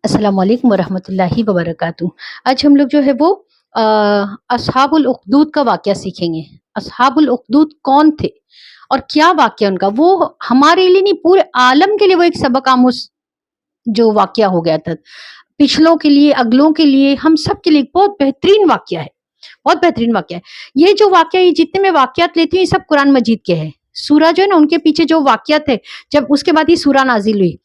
अस्सलाम वालेकुम वरहमतुल्लाहि वबरकातुहू। आज हम लोग जो है वो असहाबुल उखदूद का वाक़या सीखेंगे। असहाबुल उखदूद कौन थे और क्या वाक़या उनका? वो हमारे लिए नहीं, पूरे आलम के लिए वो एक सबक आमूज़ जो वाक़या हो गया था। पिछलों के लिए, अगलों के लिए, हम सब के लिए बहुत बेहतरीन वाक़या है, बहुत बेहतरीन वाक़या है। ये जो वाक़या, ये जितने मैं वाक़यात लेती हूँ, ये सब कुरान मजीद के हैं। सूरा जो है ना, उनके पीछे जो वाक़यात है, जब उसके बाद ये सूरा नाज़िल हुई,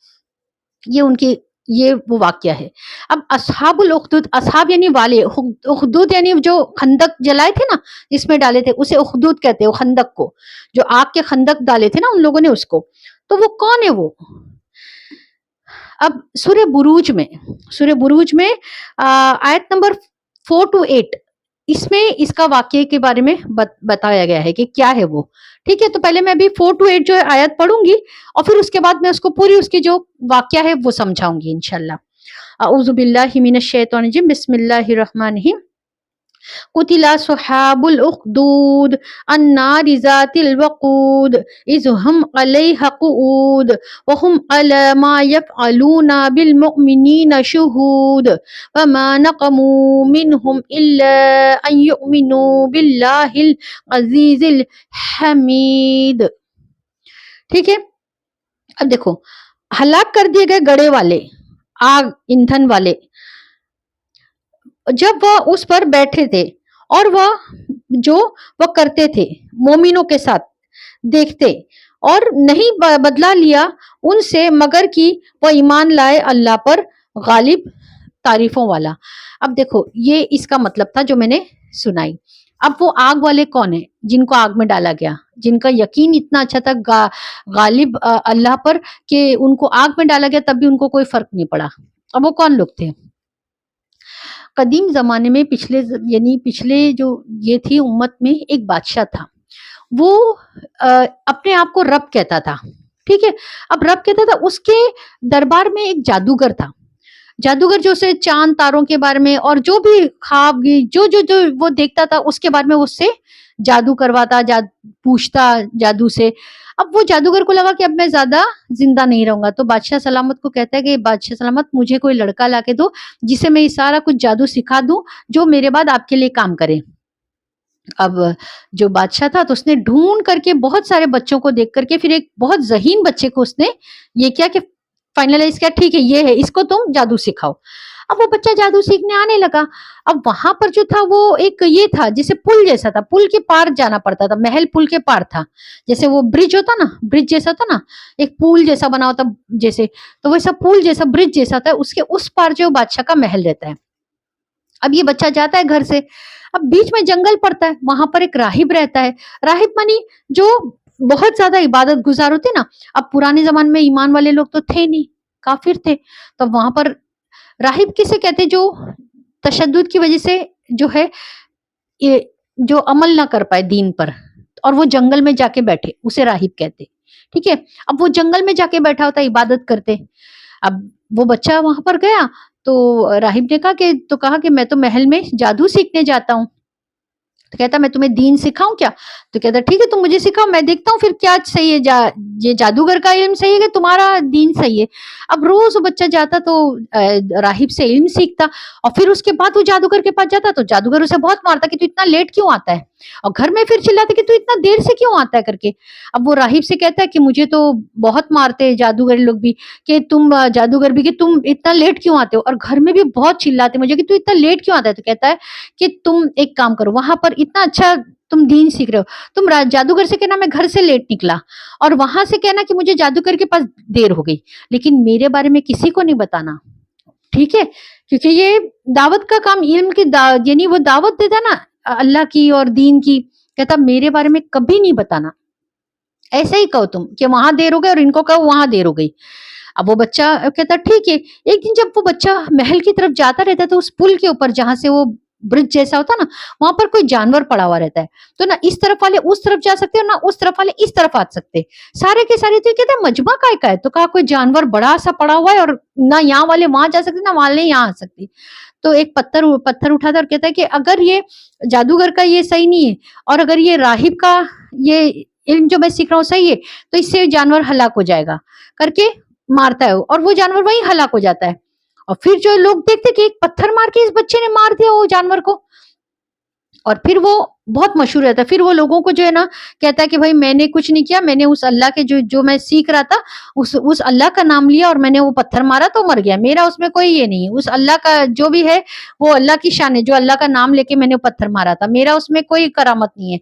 ये उनकी, ये वो वाक़या है। अब अस्हाबुल उख़दूद, अस्हाब यानी वाले, उख़दूद यानी जो खंदक जलाए थे ना, इसमें डाले थे, उसे उख़दूद कहते हैं, वो खंदक को, जो आग के खंदक डाले थे ना उन लोगों ने उसको। तो वो कौन है वो? अब सूरह बुरूज में आयत नंबर 4 to 8, इसमें इसका वाक़ये के बारे में बताया गया है कि क्या है वो। ठीक है, तो पहले मैं अभी 4 to 8 जो है आयत पढ़ूंगी और फिर उसके बाद मैं उसको पूरी, उसकी जो वाक़या है वो समझाऊंगी इंशाल्लाह। अऊज़ु बिल्लाहि मिनश शैतानिर रजीम, बिस्मिल्लाहिर रहमानिर रहीम। कुतिला सुहाबुल उखदूद अन्नारि ज़ातिल वक़ूद इज़ हम अलैहा क़ुऊद व हुम अला मा यफ़अलूना बिल मुमिनीना शुहूद व मा नक़मू मिनहुम इल्ला अन युमिनू बिल्लाहिल अज़ीज़िल हमीद। ठीक है, अब देखो, हलाक कर दिए गए गड़े वाले, आग ईंधन वाले, जब वह उस पर बैठे थे और वह करते थे मोमिनों के साथ, देखते और नहीं बदला लिया उनसे मगर कि वह ईमान लाए अल्लाह पर, गालिब तारीफों वाला। अब देखो, ये इसका मतलब था जो मैंने सुनाई। अब वो आग वाले कौन है? जिनको आग में डाला गया, जिनका यकीन इतना अच्छा था गालिब अल्लाह पर कि उनको आग में डाला गया तब भी उनको कोई फर्क नहीं पड़ा। अब वो कौन लोग थे? कदीम ज़माने में, पिछले जो ये थी उम्मत में, एक बादशाह था। वो अपने आप को रब कहता था। ठीक है, अब रब कहता था, उसके दरबार में एक जादूगर था। जादूगर जो उसे चाँद तारों के बारे में और जो भी ख्वाब, जो वो देखता था उसके बारे में उससे जादू करवाता, पूछता जादू से। अब वो जादूगर को लगा कि अब मैं ज़्यादा ज़िंदा नहीं रहूँगा, तो बादशाह सलामत को कहता है कि बादशाह सलामत, मुझे कोई लड़का लाके दो जिसे मैं ये सारा कुछ जादू सिखा दूँ, जो मेरे बाद आपके लिए काम करे। अब जो बादशाह था तो उसने ढूँढ करके बहुत सारे बच्चों को देख करके फिर एक बहुत ज़हीन बच्चे को उसने ये किया कि फाइनलाइज़ किया, ठीक है ये है, इसको तुम जादू सिखाओ। अब वो बच्चा जादू सीखने आने लगा। अब वहाँ पर जो था वो एक ये था जैसे पुल जैसा था, पुल के पार जाना पड़ता था, महल पुल के पार था। जैसे वो ब्रिज होता ना, ब्रिज जैसा था ना, एक पुल जैसा बना होता जैसे, तो वैसा पुल जैसा, ब्रिज जैसा था, उसके उस पार जो बादशाह का महल रहता है। अब ये बच्चा जाता है घर से, अब बीच में जंगल पड़ता है, वहां पर एक राहिब रहता है। राहिब मानी जो बहुत ज्यादा इबादत गुजार होते ना। अब पुराने जमाने में ईमान वाले लोग तो थे नहीं, काफिर थे, तो वहां पर राहिब किसे कहते? जो तशद्दुद की वजह से जो है, ये जो अमल ना कर पाए दीन पर और वो जंगल में जाके बैठे, उसे राहिब कहते। ठीक है, अब वो जंगल में जाके बैठा होता, इबादत करते। अब वो बच्चा वहां पर गया तो राहिब ने कहा कि मैं तो महल में जादू सीखने जाता हूँ। तो कहता मैं तुम्हें दीन सिखाऊं क्या? तो कहता ठीक है, तुम मुझे सिखाओ, मैं देखता हूँ फिर क्या सही है, ये जादूगर का इल्म सही है कि तुम्हारा दीन सही है। अब रोज वो बच्चा जाता तो राहिब से इल्म सीखता और फिर उसके बाद वो जादूगर के पास जाता तो जादूगर उसे बहुत मारता कि तू इतना लेट क्यों आता है, और घर में फिर चिल्लाता कि तू इतना देर से क्यों आता है करके। अब वो राहिब से कहता है कि मुझे तो बहुत मारते हैं जादूगर लोग भी, कि तुम जादूगर भी, कि तुम इतना लेट क्यों आते हो, और घर में भी बहुत चिल्लाते मुझे कि तू इतना लेट क्यों आता है। तो कहता है कि तुम एक काम करो, वहां पर इतना अच्छा तुम दीन सीख रहे हो, तुम जादूगर से कहना मैं घर से लेट निकला, और वहां से कहना कि मुझे जादूगर के पास देर हो गई, लेकिन मेरे बारे में किसी को नहीं बताना। ठीक है, क्योंकि ये दावत का काम, इल्म की यानी वो दावत देता ना अल्लाह की और दीन की, कहता मेरे बारे में कभी नहीं बताना, ऐसे ही कहो तुम कि वहां देर हो गई और इनको कहो वहां देर हो गई। अब वो बच्चा कहता ठीक है। एक दिन जब वो बच्चा महल की तरफ जाता रहता है तो उस पुल के ऊपर जहां से वो ब्रिज जैसा होता ना, वहां पर कोई जानवर पड़ा हुआ रहता है, तो ना इस तरफ वाले उस तरफ जा सकते और ना उस तरफ वाले इस तरफ आ सकते, सारे के सारे। तो ये कहते हैं मजमा काय का है, तो कहा कोई जानवर बड़ा सा पड़ा हुआ है और ना यहाँ वाले वहां जा सकते ना वाले यहाँ आ सकते। तो एक पत्थर उठाता और कहता है कि अगर ये जादूगर का ये सही नहीं है और अगर ये राहिब का ये इल्म जो मैं सीख रहा हूँ सही है, तो इससे जानवर हलाक हो जाएगा करके मारता है और वो जानवर वहीं हलाक हो जाता है। اور پھر جو لوگ دیکھتے کہ ایک پتھر مار کے اس بچے نے مار دیا وہ جانور کو، اور پھر وہ بہت مشہور رہتا ہے. پھر وہ لوگوں کو جو ہے نا کہتا ہے کہ بھائی میں نے کچھ نہیں کیا، میں نے اس اللہ کے جو میں سیکھ رہا تھا اس اللہ کا نام لیا اور میں نے وہ پتھر مارا تو مر گیا، میرا اس میں کوئی یہ نہیں ہے. اس اللہ کا جو بھی ہے وہ اللہ کی شان ہے، جو اللہ کا نام لے کے میں نے وہ پتھر مارا تھا، میرا اس میں کوئی کرامت نہیں ہے.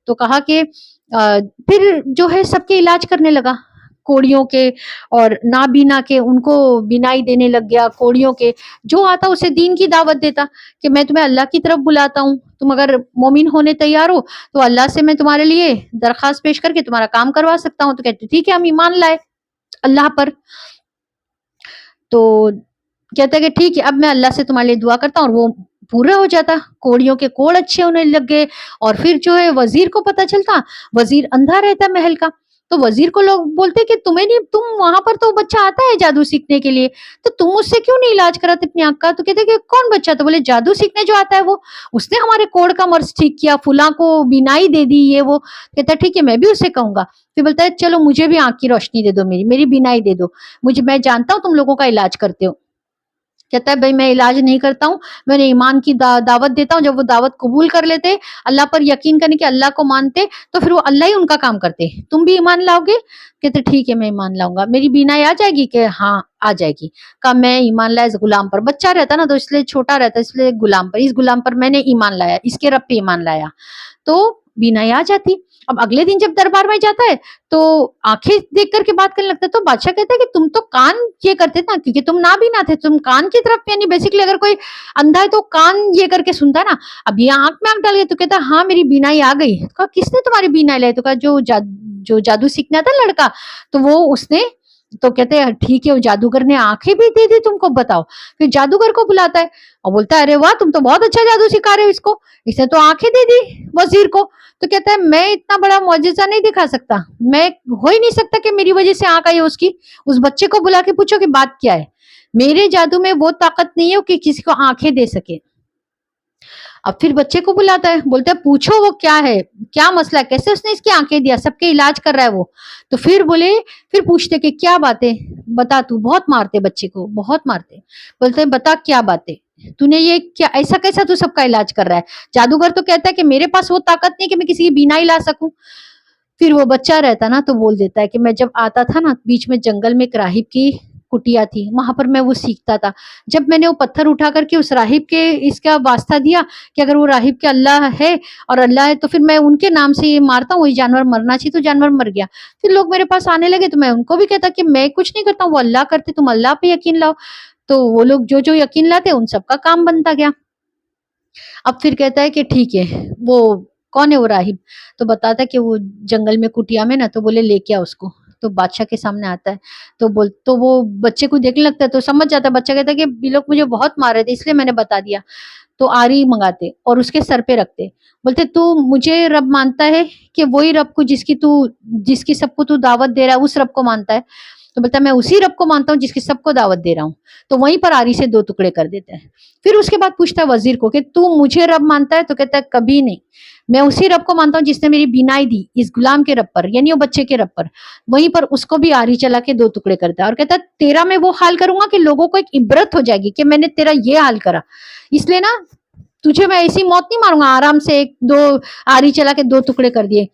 تو کہا کہ پھر جو ہے سب کے علاج کرنے لگا، کوڑیوں کے اور نابینا کے، ان کو بینائی دینے لگ گیا. کوڑیوں کے جو آتا اسے دین کی دعوت دیتا کہ میں تمہیں اللہ کی طرف بلاتا ہوں، تم اگر مومن ہونے تیار ہو تو اللہ سے میں تمہارے لیے درخواست پیش کر کے تمہارا کام کروا سکتا ہوں. تو کہتے ٹھیک ہے، ہم ایمان لائے اللہ پر. تو کہتا ہے کہ ٹھیک ہے اب میں اللہ سے تمہارے لیے دعا کرتا ہوں، اور وہ پورا ہو جاتا. کوڑیوں کے کوڑ اچھے ہونے لگ گئے. اور پھر جو ہے وزیر کو پتا چلتا، وزیر اندھا رہتا محل کا، تو وزیر کو لوگ بولتے کہ تمہیں نہیں، تم وہاں پر تو بچہ آتا ہے جادو سیکھنے کے لیے، تو تم اس سے کیوں نہیں علاج کراتے اپنی آنکھ کا؟ تو کہتے کہ کون بچہ؟ تو بولے جادو سیکھنے جو آتا ہے وہ، اس نے ہمارے کوڑ کا مرض ٹھیک کیا، فلاں کو بینائی دے دی، یہ وہ. کہتا ہے ٹھیک ہے میں بھی اسے کہوں گا. پھر بولتا ہے چلو مجھے بھی آنکھ کی روشنی دے دو، میری بینائی دے دو، میں جانتا ہوں تم لوگوں کا علاج کرتے ہو. کہتا ہے بھائی میں علاج نہیں کرتا ہوں، میں نے ایمان کی دعوت دیتا ہوں. جب وہ دعوت قبول کر لیتے، اللہ پر یقین کرنے کے، اللہ کو مانتے، تو پھر وہ اللہ ہی ان کا کام کرتے. تم بھی ایمان لاؤ گے؟ کہتے ٹھیک ہے میں ایمان لاؤں گا. میری بینائی آ جائے گی؟ کہ ہاں آ جائے گی. کہا میں ایمان لایا اس غلام پر. بچہ رہتا نا تو اس لیے چھوٹا رہتا، اس لیے غلام پر، اس غلام پر میں نے ایمان لایا، اس کے رب پہ ایمان لایا. تو بینائی آ جاتی. اب اگلے دن جب دربار میں جاتا ہے تو آنکھیں دیکھ کر کے بات کرنے لگتا ہے. تو بادشاہ کہتا ہے کہ تم تو کان یہ کرتے تھے نا، کیونکہ تم نابینا تھے، تم کان کی طرف، یعنی بیسیکلی اگر کوئی اندھا ہے تو کان یہ کر کے سنتا ہے نا. اب یہ آنکھ میں آنکھ ڈال گئی. تو کہتا ہاں میری بینائی آ گئی. کہا کس نے تمہاری بینائی لائی؟ تو کہا جو جادو سیکھنا تھا لڑکا، تو وہ اس نے. تو کہتے ہیں ٹھیک ہے وہ جادوگر نے آنکھیں بھی دے دی تم کو، بتاؤ. پھر جادوگر کو بلاتا ہے اور بولتا ہے ارے واہ تم تو بہت اچھا جادو سکھا رہے ہو اس نے تو آنکھیں دے دی وزیر کو. تو کہتا ہے میں اتنا بڑا معجزہ نہیں دکھا سکتا، میں ہو ہی نہیں سکتا کہ میری وجہ سے آنکھ آئی اس کی. اس بچے کو بلا کے پوچھو کہ بات کیا ہے. میرے جادو میں وہ طاقت نہیں ہے کہ کسی کو آنکھیں دے سکے. اب پھر بچے کو بلاتا ہے، بولتا ہے پوچھو وہ کیا ہے، کیا مسئلہ ہے، کیسے اس نے اس کی آنکھیں دیا، سب کے علاج کر رہا ہے وہ. تو پھر پوچھتے کہ کیا باتیں بتا، تو بہت مارتے بچے کو، بہت مارتے. بولتے بتا کیا باتیں، تو نے یہ کیا ایسا کیسا تو سب کا علاج کر رہا ہے. جادوگر تو کہتا ہے کہ میرے پاس وہ طاقت نہیں کہ میں کسی کی بینائی لا سکوں. پھر وہ بچہ رہتا نا تو بول دیتا ہے کہ میں جب آتا تھا نا بیچ میں جنگل میں ایک راہب کی کٹیا تھی، وہاں پر میں وہ سیکھتا تھا. جب میں نے وہ پتھر اٹھا کر کے اس راہب کے اس کا واسطہ دیا کہ اگر وہ راہب کے اللہ ہے اور اللہ ہے تو پھر میں ان کے نام سے یہ مارتا ہوں، وہی جانور مرنا چاہیے، تو جانور مر گیا. پھر لوگ میرے پاس آنے لگے تو میں ان کو بھی کہتا کہ میں کچھ نہیں کرتا ہوں، وہ اللہ کرتے، تم اللہ پہ یقین لاؤ. تو وہ لوگ جو یقین لاتے ان سب کا کام بنتا گیا. اب پھر کہتا ہے کہ ٹھیک ہے وہ کون ہے وہ راہب؟ تو بتاتا ہے کہ وہ جنگل میں کٹیا میں نا. تو بولے لے کے آ اس کو. تو بادشاہ کے سامنے آتا ہے تو وہ بچے کو دیکھنے لگتا ہے تو سمجھ جاتا ہے. بچہ کہتا ہے کہ یہ لوگ مجھے بہت مار رہے تھے اس لیے میں نے بتا دیا. تو آری منگاتے اور اس کے سر پہ رکھتے، بولتے تو مجھے رب مانتا ہے کہ وہی رب کو جس کی سب کو تو دعوت دے رہا ہے اس رب کو مانتا ہے؟ تو بولتا میں اسی رب کو مانتا ہوں جس کی سب کو دعوت دے رہا ہوں. تو وہیں پر آری سے 2 ٹکڑے کر دیتا ہے. پھر اس کے بعد پوچھتا ہے وزیر کو کہ تو مجھے رب مانتا ہے؟ تو کہتا ہے کبھی نہیں، میں اسی رب کو مانتا ہوں جس نے میری بینائی دی، اس غلام کے رب پر، یعنی وہ بچے کے رب پر. وہیں پر اس کو بھی آری چلا کے 2 ٹکڑے کرتا ہے اور کہتا ہے تیرا میں وہ حال کروں گا کہ لوگوں کو ایک عبرت ہو جائے گی کہ میں نے تیرا یہ حال کرا، اس لیے نا تجھے میں ایسی موت نہیں ماروں گا. آرام سے 2 آری چلا کے 2 ٹکڑے کر دیے.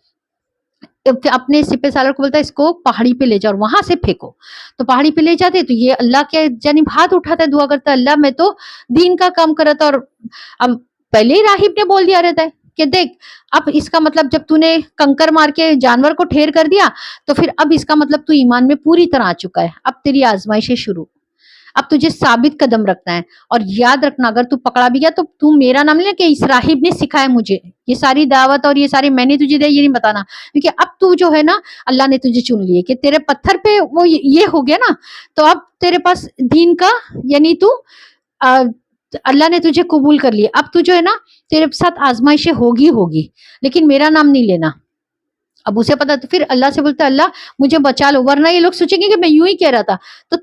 اپنے سپہ سالار کو بولتا ہے اس کو پہاڑی پہ لے جاؤ اور وہاں سے پھینکو. تو پہاڑی پہ لے جاتے تو یہ اللہ کے جانب ہاتھ اٹھاتا ہے، دعا کرتا ہے اللہ میں تو دین کا کام کرا تھا. اور اب پہلے ہی راہب نے بول دیا رہتا ہے کہ دیکھ اب اس کا مطلب جب تو نے کنکر مار کے جانور کو ٹھیر کر دیا تو پھر اب اس کا مطلب تو ایمان میں پوری طرح آ چکا ہے، اب تیری آزمائشیں شروع، اب تجھے ثابت قدم رکھنا ہے. اور یاد رکھنا اگر تو پکڑا بھی گیا تو تو میرا نام لے کہ اس راہب نے سکھایا مجھے یہ ساری دعوت اور یہ ساری میں نے تجھے دیا، یہ نہیں بتانا. کیونکہ اب تو جو ہے نا اللہ نے تجھے چن لیے کہ تیرے پتھر پہ وہ یہ ہو گیا نا، تو اب تیرے پاس دین کا یعنی تو اللہ نے تجھے قبول کر لیا. اب تو جو ہے نا تیرے ساتھ آزمائشیں ہوگی لیکن میرا نام نہیں لینا. اب اسے پتا تو پھر اللہ سے بولتا اللہ مجھے بچا لو ورنہ یہ لوگ سوچیں گے کہ میں یوں ہی کہہ رہا تھا. تو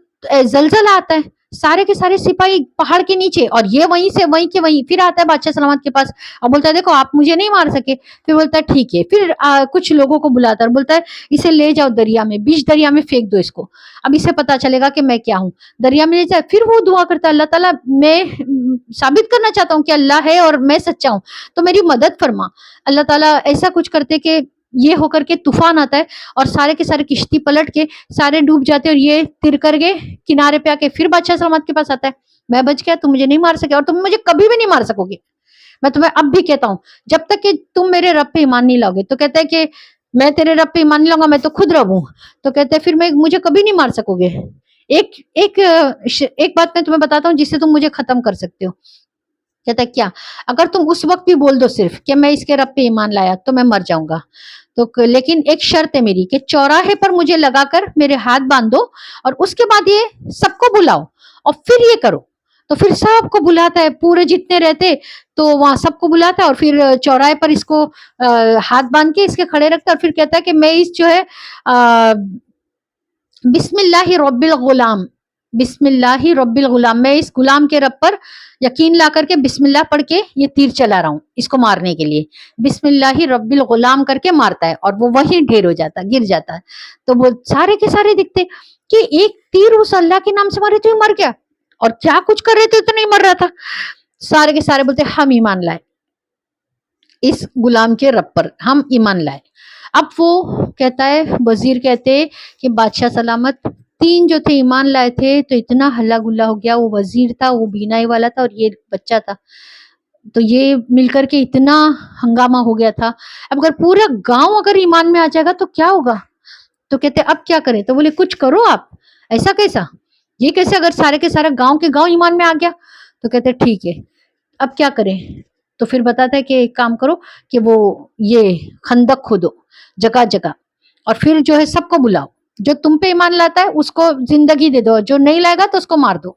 زلزلہ آتا ہے، सारे के सारे सिपाही पहाड़ के नीचे, और ये वहीं से वहीं के वहीं। फिर आता है बादशाह सलामत के पास और बोलता है देखो आप मुझे नहीं मार सके। फिर बोलता है ठीक है। फिर कुछ लोगों को बुलाता है और बोलता है इसे ले जाओ दरिया में, बीच दरिया में फेंक दो इसको, अब इसे पता चलेगा कि मैं क्या हूँ। दरिया में ले जाए। फिर वो दुआ करता है अल्लाह ताला मैं साबित करना चाहता हूँ कि अल्लाह है और मैं सच्चा हूँ, तो मेरी मदद फरमा। अल्लाह ताला ऐसा कुछ करते कि ये होकर के तूफान आता है और सारे के सारे किश्ती पलट के सारे डूब जाते, और ये तिर कर के किनारे पे आके फिर बादशाह सलामत के पास आता है, मैं बच गया, तुम मुझे नहीं मार सके और तुम मुझे कभी भी नहीं मार सकोगे। मैं तुम्हें अब भी कहता हूँ जब तक कि तुम मेरे रब पे ईमान नहीं लाओगे। तो कहता है कि मैं तेरे रब पे ईमान नहीं लाऊंगा, मैं तो खुद रब हूँ। तो कहते हैं फिर मैं मुझे कभी नहीं मार सकोगे। एक एक एक बात मैं तुम्हें बताता हूँ जिससे तुम मुझे खत्म कर सकते हो। कहता है क्या? अगर तुम उस वक्त भी बोल दो सिर्फ कि मैं इसके रब पे ईमान लाया तो मैं मर जाऊंगा। तो लेकिन एक शर्त है मेरी कि चौराहे पर मुझे लगाकर मेरे हाथ बांध दो और उसके बाद ये सबको बुलाओ और फिर ये करो। तो फिर सबको बुलाता है, पूरे जितने रहते तो वहां सबको बुलाता है और फिर चौराहे पर इसको हाथ बांध के इसके खड़े रखता है और फिर कहता है कि मैं इस जो है बिस्मिल्लाहि रब्बिल गुलाम, बिस्मिल्लाहि रब्बिल गुलाम, मैं इस गुलाम के रब पर यकीन ला करके बिस्मिल्लाह पढ़ के ये तीर चला रहा हूँ इसको मारने के लिए। बिस्मिल्लाहि रब्बिल गुलाम करके मारता है और वो वहीं ढेर हो जाता है, गिर जाता है। तो वो सारे के सारे दिखते कि एक तीर उस अल्लाह के नाम से मारे तो ये मर गया, और क्या कुछ कर रहे थे तो नहीं मर रहा था। सारे के सारे बोलते हम ईमान लाए इस गुलाम के रब पर, हम ईमान लाए। अब वो कहता है, वजीर कहते कि बादशाह सलामत तीन जो थे ईमान लाए थे, तो इतना हल्ला गुल्ला हो गया। वो वजीर था, वो बीनाई वाला था और ये बच्चा था, तो ये मिलकर के इतना हंगामा हो गया था। अब अगर पूरा गांव अगर ईमान में आ जाएगा तो क्या होगा। तो कहते अब क्या करें। तो बोले कुछ करो आप। ऐसा कैसा, ये कैसे अगर सारे के सारा गांव के गांव ईमान में आ गया। तो कहते ठीक है अब क्या करें। तो फिर बताता है कि एक काम करो कि वो ये खंदक खोदो जगह जगह, और फिर जो है सबको बुलाओ, जो तुम पे ईमान लाता है उसको जिंदगी दे दो, जो नहीं लाएगा तो उसको मार दो।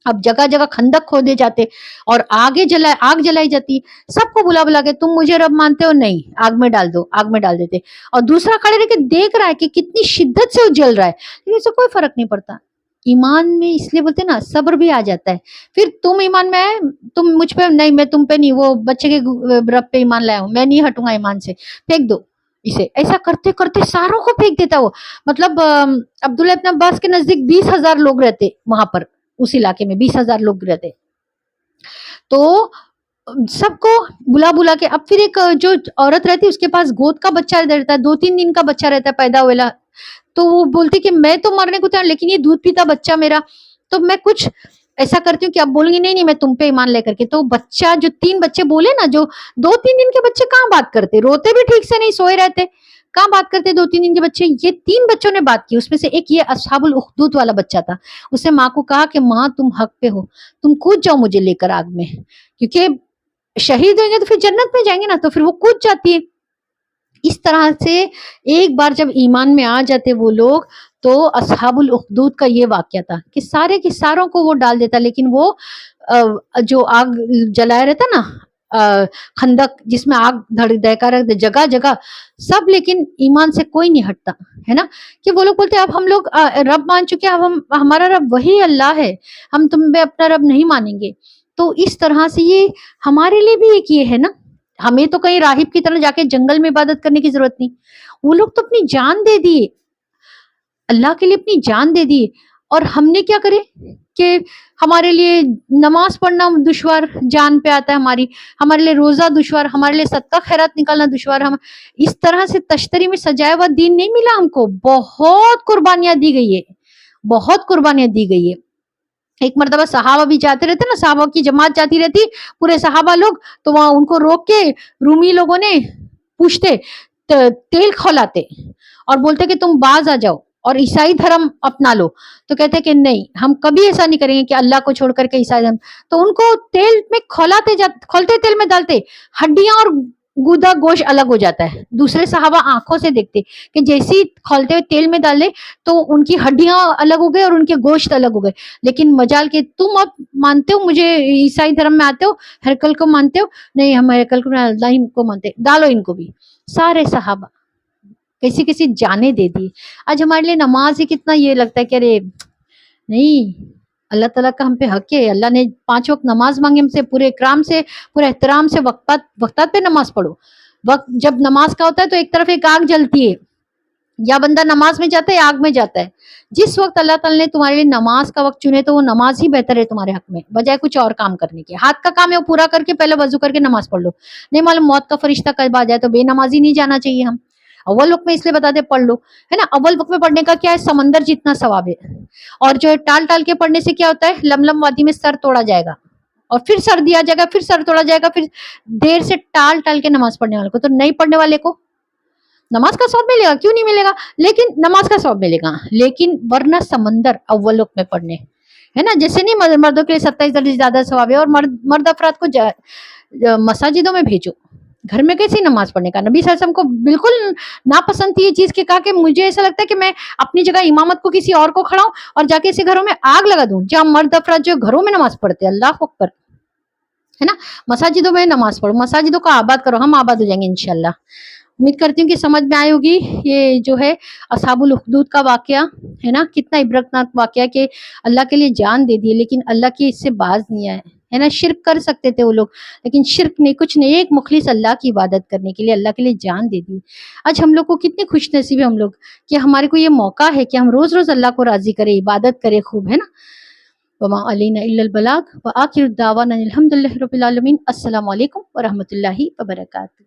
अब जगह जगह खंदक खोदे जाते और आग जलाई जाती। सबको बुला बुला के तुम मुझे रब मानते हो, नहीं आग में डाल दो, आग में डाल देते। और दूसरा खड़े रह के देख रहा है कि कितनी शिद्दत से वो जल रहा है, लेकिन इससे कोई फर्क नहीं पड़ता। ईमान में इसलिए बोलते ना सब्र भी आ जाता है। फिर तुम ईमान में आए, तुम मुझ पे नहीं, मैं तुम पे नहीं, वो बच्चे के रब पे ईमान लाया हूं, मैं नहीं हटूंगा ईमान से, फेंक दो इसे। ऐसा करते करते सारों को फेंक देता वो। मतलब अब्दुल्ला इब्न अब्बास के नजदीक 20,000 लोग रहते वहां पर, उस इलाके में 20,000 लोग रहते। तो सबको बुला बुला के अब फिर एक जो औरत रहती है उसके पास गोद का बच्चा रहता है, 2-3 दिन का बच्चा रहता है पैदा हुआ। तो वो बोलती कि मैं तो मरने को तैयार, लेकिन ये दूध पीता बच्चा मेरा, तो मैं कुछ ऐसा करती हूँ कि अब बोलूंगी नहीं नहीं मैं तुम पे ईमान लेकर के। तो बच्चा जो 3 बच्चे बोले ना, जो 2-3 दिन के बच्चे कहाँ बात करते, रोते भी ठीक से नहीं, सोए रहते, कहाँ बात करते 2-3 दिन के बच्चे। ये 3 बच्चों ने बात की। उसमें से एक ये असहाबुल उखदूद वाला बच्चा था। उसने माँ को कहा कि माँ तुम हक पे हो, तुम कूद जाओ मुझे लेकर आग में, क्योंकि शहीद होंगे तो फिर जन्नत में जाएंगे ना। तो फिर वो कूद जाती है। इस तरह से एक बार जब ईमान में आ जाते वो लोग, तो असहाबुल उखदूद का ये वाक्य था कि सारे के सारों को वो डाल देता, लेकिन वो जो आग जलाया रहता ना, खंदक जिसमें आग दहका रहता जगह जगह सब, लेकिन ईमान से कोई नहीं हटता है ना। कि वो लोग बोलते अब हम लोग रब मान चुके हैं, अब हम हमारा रब वही अल्लाह है, हम तुम पे अपना रब नहीं मानेंगे। तो इस तरह से ये हमारे लिए भी एक ये है ना, हमें तो कहीं राहिब की तरह जाके जंगल में इबादत करने की जरूरत नहीं। वो लोग तो अपनी जान दे दिए, अल्लाह के लिए अपनी जान दे दी। और हमने क्या करे कि हमारे लिए नमाज पढ़ना दुश्वार जान पे आता है हमारी, हमारे लिए रोजा दुश्वार, हमारे लिए सदका खैरात निकालना दुश्वार। हम इस तरह से तश्तरी में सजाया हुआ दीन नहीं मिला हमको, बहुत कुर्बानियां दी गई है, बहुत कुर्बानियां दी गई है। एक मर्तबा सहाबा भी जाते रहते ना, सहाबा की जमात जाती रहती पूरे सहाबा लोग, तो वहां उनको रोक के रूमी लोगों ने पूछते, तेल खौलाते और बोलते कि तुम बाज आ जाओ और ईसाई धर्म अपना लो। तो कहते कि नहीं हम कभी ऐसा नहीं करेंगे कि अल्लाह को छोड़ करके ईसाई धर्म। तो उनको तेल में खोलते तेल में डालते, हड्डियां और गुदा गोश्त अलग हो जाता है। दूसरे सहाबा आंखों से देखते कि जैसे ही खोलते हुए तेल में डाले तो उनकी हड्डियां अलग हो गए और उनके गोश्त अलग हो गए। लेकिन मजाल के तुम अब मानते हो, मुझे ईसाई धर्म में आते हो, हरकल को मानते हो, नहीं हम हरकल को अल्लाह को मानते, डालो इनको भी। सारे सहाबा किसी किसी जाने दे दी। आज हमारे लिए नमाज ही कितना ये लगता है कि अरे नहीं, اللہ تعالیٰ کا ہم پہ حق ہے. اللہ نے 5 وقت نماز مانگی ہم سے, پورے اکرام سے, پورے احترام سے, وقتات پہ نماز پڑھو. وقت جب نماز کا ہوتا ہے تو ایک طرف ایک آگ جلتی ہے, یا بندہ نماز میں جاتا ہے یا آگ میں جاتا ہے. جس وقت اللہ تعالیٰ نے تمہارے لیے نماز کا وقت چنے تو وہ نماز ہی بہتر ہے تمہارے حق میں, بجائے کچھ اور کام کرنے کے. ہاتھ کا کام ہے وہ پورا کر کے پہلے وضو کر کے نماز پڑھ لو. نہیں معلوم موت کا فرشتہ کب آ جائے تو بے نمازی نہیں جانا چاہیے. ہم اول وقت میں اس لیے بتاتے پڑھ لو, ہے نا. اول وقت میں پڑھنے کا کیا ہے, سمندر جتنا ثواب ہے. اور جو ہے ٹال ٹال کے پڑھنے سے کیا ہوتا ہے, لملم وادی میں سر توڑا جائے گا, اور پھر سر دیا جائے گا, پھر سر توڑا جائے گا. پھر دیر سے ٹال ٹال کے نماز پڑھنے والے کو, تو نہیں پڑھنے والے کو نماز کا ثواب ملے گا, کیوں نہیں ملے گا, لیکن نماز کا ثواب ملے گا. لیکن ورنہ سمندر اول وقت میں پڑھنے, ہے نا. جیسے نہیں مردوں کے لیے 27 درجے زیادہ ثواب ہے, اور مرد افراد کو مساجدوں میں بھیجو. گھر میں کیسی نماز پڑھنے کا, نبی صلی اللہ علیہ وسلم کو بالکل ناپسند تھی یہ چیز کہ کہا کہ مجھے ایسا لگتا ہے کہ میں اپنی جگہ امامت کو کسی اور کو کھڑاؤں اور جا کے اسے گھروں میں آگ لگا دوں, جہاں مرد افراد جو گھروں میں نماز پڑھتے ہیں. اللہ اکبر, ہے نا. مساجدوں میں نماز پڑھو, مساجدوں کو آباد کرو, ہم آباد ہو جائیں گے انشاءاللہ. امید کرتی ہوں کہ سمجھ میں آئی ہوگی یہ جو ہے اصحاب الاخدود کا واقعہ, ہے نا. کتنا عبرتناک واقعہ کہ اللہ کے لیے جان دے دی, لیکن اللہ کی اس سے باز نہیں آئے, ہے نا. شرک کر سکتے تھے وہ لوگ, لیکن شرک نہیں, کچھ نہیں, ایک مخلص اللہ کی عبادت کرنے کے لیے اللہ کے لیے جان دے دی. آج ہم لوگ کو کتنے خوش نصیب ہے ہم لوگ کہ ہمارے کو یہ موقع ہے کہ ہم روز روز اللہ کو راضی کرے, عبادت کرے خوب, ہے نا. وما علینا الا البلاغ وآخر الدعوانا الحمدللہ رب العالمین. السلام علیکم ورحمۃ اللہ وبرکاتہ.